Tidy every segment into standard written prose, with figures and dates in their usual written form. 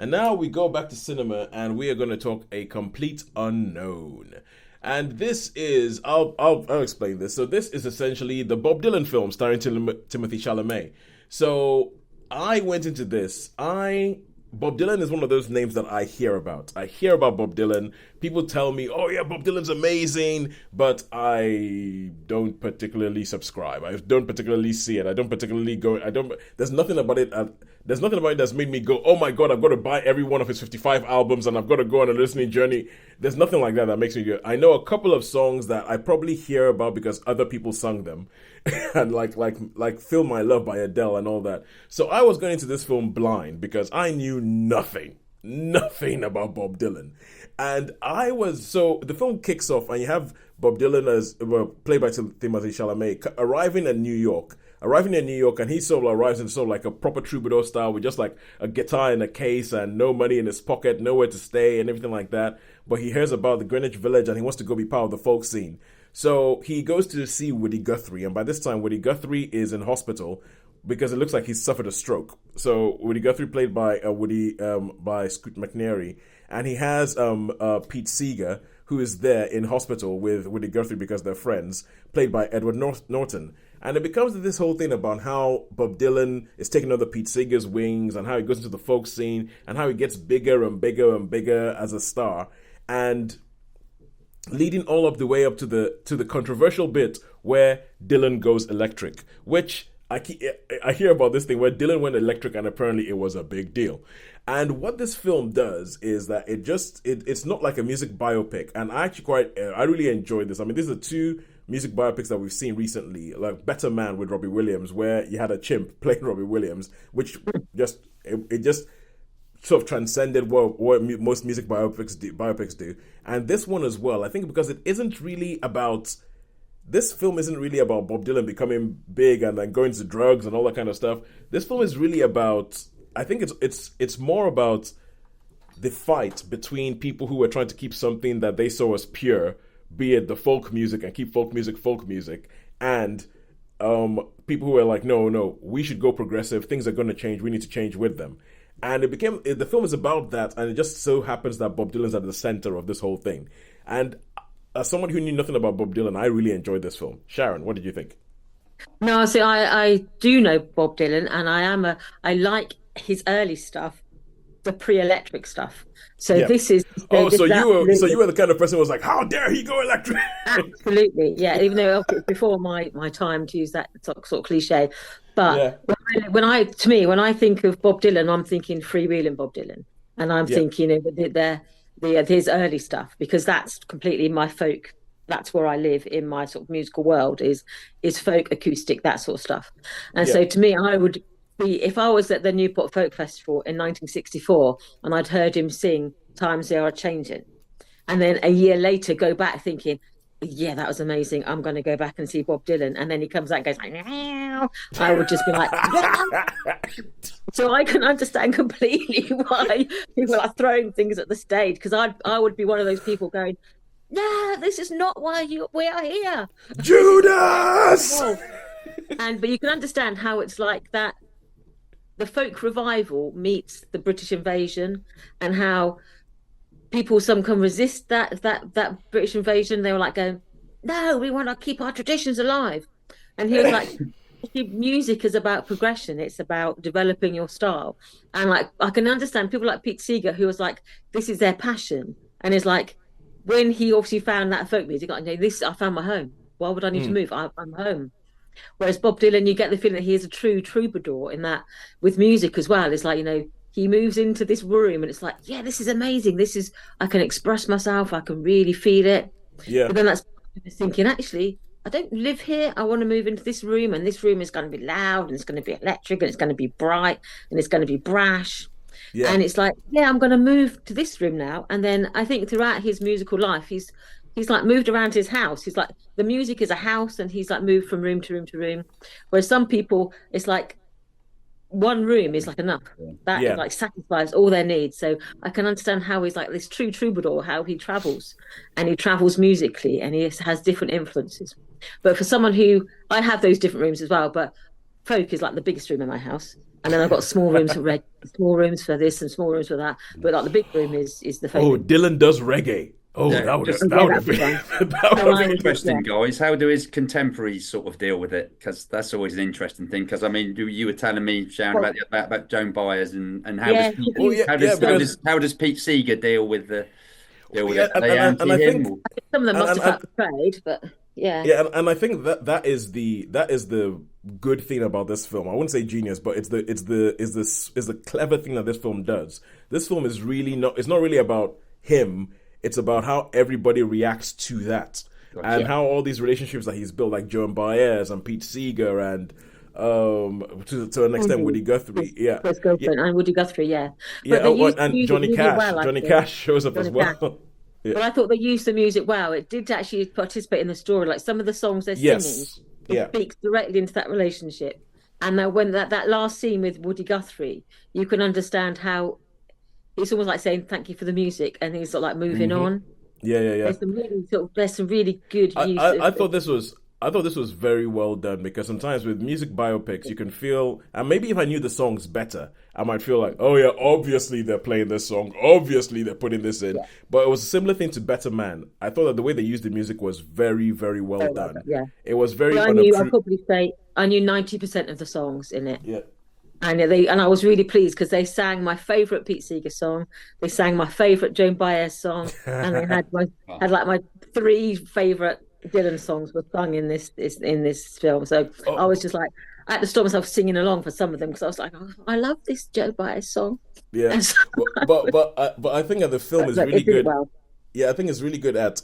And now we go back to cinema and we are going to talk a complete unknown. And this is, I'll explain this. So, this is essentially the Bob Dylan film starring Timothy Chalamet. So, I went into this. Bob Dylan is one of those names that I hear about. I hear about Bob Dylan. People tell me, "Oh yeah, Bob Dylan's amazing," but I don't particularly subscribe. I don't particularly see it. I don't particularly go. I don't. There's nothing about it. There's nothing about it that's made me go, "Oh my god, I've got to buy every one of his 55 albums and I've got to go on a listening journey." There's nothing like that that makes me go. I know a couple of songs that I probably hear about because other people sung them, and like "Feel My Love" by Adele and all that. So I was going into this film blind because I knew nothing about Bob Dylan. And so the film kicks off and you have Bob Dylan as well, played by Timothée Chalamet, arriving in New York. And he sort of arrives in sort of like a proper troubadour style with just like a guitar in a case and no money in his pocket, nowhere to stay and everything like that. But he hears about the Greenwich Village and he wants to go be part of the folk scene. So he goes to see Woody Guthrie, and by this time Woody Guthrie is in hospital because it looks like he's suffered a stroke. So Woody Guthrie, played by by Scoot McNairy, and he has Pete Seeger, who is there in hospital with Woody Guthrie because they're friends, played by Edward Norton. And it becomes this whole thing about how Bob Dylan is taking over Pete Seeger's wings and how he goes into the folk scene and how he gets bigger and bigger and bigger as a star. And leading all up the way up to the controversial bit where Dylan goes electric, which I hear about this thing where Dylan went electric and apparently it was a big deal. And what this film does is that it's not like a music biopic, and I really enjoyed this. I mean, these are two music biopics that we've seen recently, like Better Man with Robbie Williams, where you had a chimp playing Robbie Williams, which just sort of transcended what most music biopics do. And this one as well, I think, because this film isn't really about Bob Dylan becoming big and then going to drugs and all that kind of stuff. This film is really about, I think it's more about the fight between people who were trying to keep something that they saw as pure, be it the folk music and keep folk music, and people who were like, no, we should go progressive. Things are going to change. We need to change with them. And the film is about that, and it just so happens that Bob Dylan's at the center of this whole thing. And as someone who knew nothing about Bob Dylan, I really enjoyed this film. Sharon, what did you think? No, see, I do know Bob Dylan, and I like his early stuff, the pre-electric stuff. So Yeah. this is Oh, this so is you were the kind of person who was like, "How dare he go electric?" absolutely, yeah. Even though it's before my time to use that sort of cliche, but Yeah, when I think of Bob Dylan, I'm thinking freewheeling Bob Dylan, and I'm yeah, thinking of his early stuff, because that's completely my folk. That's where I live in my sort of musical world, is folk, acoustic, that sort of stuff. And yeah. so to me, I would be, if I was at the Newport Folk Festival in 1964 and I'd heard him sing "Times They Are Changing," and then a year later go back thinking, yeah, that was amazing, I'm going to go back and see Bob Dylan, and then he comes out and goes like, meow, I would just be like, yeah. So I can understand completely why people are throwing things at the stage, because I would be one of those people going, no, this is not why we are here. This is not why we're Judas. involved. But you can understand how it's like that. The folk revival meets the British invasion, and how some can resist that British invasion. They were like going, no, we want to keep our traditions alive. And he was like, music is about progression. It's about developing your style. And like, I can understand people like Pete Seeger, who was like, this is their passion. And is like, when he obviously found that folk music, like, this, I found my home. Why would I need to Mm, move? I'm home. Whereas Bob Dylan, you get the feeling that he is a true troubadour in that, with music as well. It's like, he moves into this room and it's like, yeah, this is amazing. I can express myself. I can really feel it. yeah, But then that's thinking, actually, I don't live here. I want to move into this room, and this room is going to be loud, and it's going to be electric, and it's going to be bright, and it's going to be brash. yeah, And it's like, yeah, I'm going to move to this room now. And then I think throughout his musical life, he's like moved around his house. He's like, the music is a house, and he's like moved from room to room to room. Whereas some people, it's like one room is like enough. That yeah, like satisfies all their needs. So I can understand how he's like this true troubadour, how he travels, and he travels musically, and he has different influences. But for someone who, I have those different rooms as well, but folk is like the biggest room in my house. And then I've got small rooms for small rooms for this and small rooms for that. But like the big room is the Oh, folk. Dylan does reggae. Oh, Yeah, that would just- have Yeah, that would have that'd be been fun. that So would have I been would- interesting, yeah. guys. How do his contemporaries sort of deal with it? Because that's always an interesting thing. Because I mean, you were telling me, Sharon, Well- about Joan Baez and how Yeah, does Pete, Oh, yeah, how does, yeah, how because- does how does Pete Seeger deal with the Yeah, it? Are they and I anti him? think- Some of them must And- have felt betrayed, but yeah. Yeah, and I think that is the good thing about this film. I wouldn't say genius, but it's the clever thing that this film does. This film is really not. It's not really about him. It's about how everybody reacts to that, and how all these relationships that he's built, like Joan Baez and Pete Seeger, and to an extent Woody Guthrie. Yeah, His girlfriend and Woody Guthrie, yeah. yeah. But they Oh, used the and music Johnny really Cash. well, I Johnny think. Cash shows up as Johnny well. Cash. But I thought they used the music well. It did actually participate in the story. Like some of the songs they're singing, Yes. it Yeah. speaks directly into that relationship. And when that last scene with Woody Guthrie, you can understand how it's almost like saying thank you for the music, and he's sort of like moving on. Yeah, yeah, yeah. There's some really good use. I thought this was very well done, because sometimes with music biopics you can feel, and maybe if I knew the songs better, I might feel like, oh yeah, obviously they're playing this song, obviously they're putting this in. But it was a similar thing to Better Man. I thought that the way they used the music was very, very well done. Yeah. It was very I'd probably say I knew 90% of the songs in it. Yeah. And I was really pleased because they sang my favorite Pete Seeger song, they sang my favorite Joan Baez song, and they had my 3 favorite Dylan songs were sung in this film. So I was just like, I had to stop myself singing along for some of them because I was like, oh, I love this Joan Baez song. Yeah. And so- but I think that the film is but really it did good. well. Yeah, I think it's really good at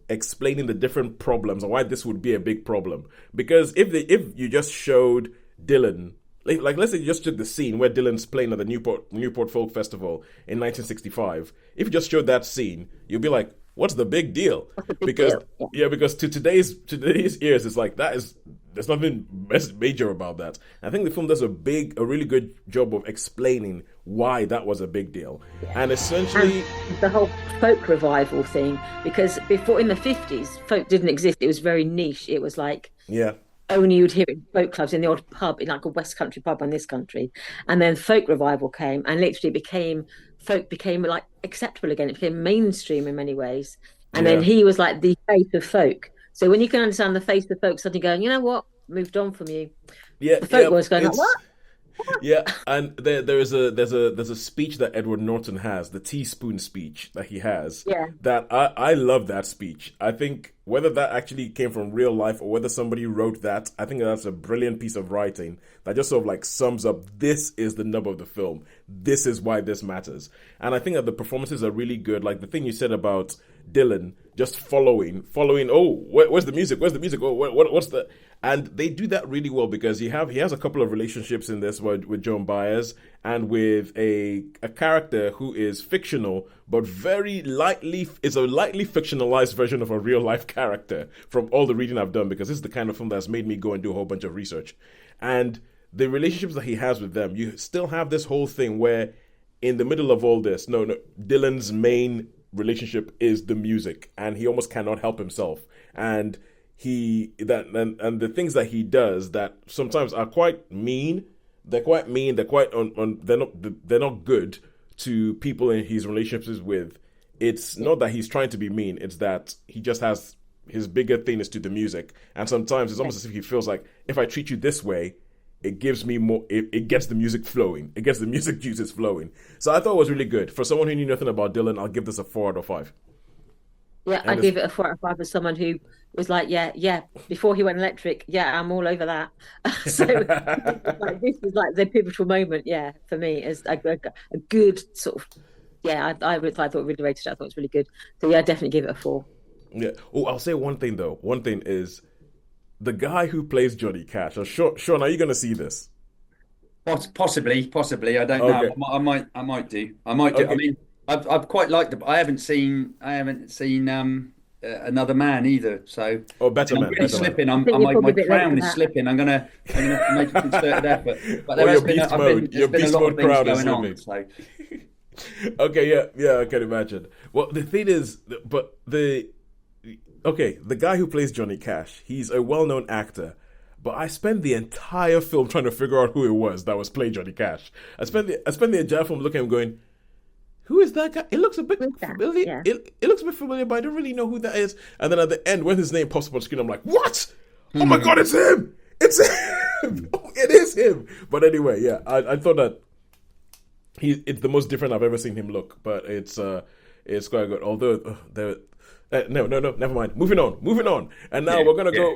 explaining the different problems and why this would be a big problem. Because if you just showed Dylan, like let's say you just took the scene where Dylan's playing at the Newport Folk Festival in 1965, if you just showed that scene, you'd be like, what's the big deal? Because to today's ears, it's like there's nothing major about that. I think the film does a really good job of explaining why that was a big deal. And essentially And the whole folk revival thing, because before in the 50s, folk didn't exist. It was very niche. It was like yeah. only you'd hear it in folk clubs in the odd pub, in like a West Country pub in this country. And then folk revival came and literally folk became like acceptable again. It became mainstream in many ways. And then he was like the face of folk. So when you can understand the face of folk suddenly going, you know what, moved on from you. Yeah, The folk was going like, it's- what? Yeah, and there's a speech that Edward Norton has, the teaspoon speech that he has. Yeah. That I love that speech. I think whether that actually came from real life or whether somebody wrote that, I think that's a brilliant piece of writing that just sort of like sums up, this is the nub of the film. This is why this matters. And I think that the performances are really good. Like the thing you said about Dylan just following. Oh, where's the music? Where's the music? Oh, what's the? And they do that really well because he has a couple of relationships in this with Joan Baez and with a character who is fictional but very lightly is a lightly fictionalized version of a real life character from all the reading I've done, because this is the kind of film that's made me go and do a whole bunch of research. And the relationships that he has with them, you still have this whole thing where in the middle of all this, no, Dylan's main relationship is the music and he almost cannot help himself. And the things that he does that sometimes are quite mean. They're quite mean. They're quite they're not good to people in his relationships with. It's not that he's trying to be mean. It's that he just has his bigger thing is to the music. And sometimes it's almost as if he feels like, if I treat you this way, it gives me more. It gets the music flowing. It gets the music juices flowing. So I thought it was really good for someone who knew nothing about Dylan. I'll give this a 4 out of 5. Yeah, I'd give it a 4 out of 5 as someone who was like, yeah, before he went electric, yeah, I'm all over that. So like, this is like the pivotal moment, yeah, for me, as a good sort of, yeah, I thought really rated it. I thought it was really good. So yeah, I definitely give it a 4. Yeah. Oh, I'll say one thing though. One thing is the guy who plays Johnny Cash. Sean, are you going to see this? Possibly. I don't Okay. know. I might do. I might do. Okay. I mean, I've quite liked it. But I haven't seen Another Man either. So Oh, Better I'm Man. really Better Man. slipping. I think you're My probably a bit late crown for is that. slipping. I'm gonna have to make a concerted effort. But Or there has your been, beast mode. Your there's been a beast lot mode of things crown is going on. slipping. So Okay, yeah, I can imagine. Well, the thing is, the guy who plays Johnny Cash, he's a well-known actor. But I spent the entire film trying to figure out who it was that was playing Johnny Cash. I spent the entire film looking at him going, who is that guy? It looks a bit familiar. Yeah. It looks a bit familiar, but I don't really know who that is. And then at the end, when his name pops up on screen, I'm like, what? Oh my God, it's him! It's him! Oh, it is him! But anyway, yeah, I thought that it's the most different I've ever seen him look. But it's quite good. Although, no, never mind. Moving on. And now we're going to go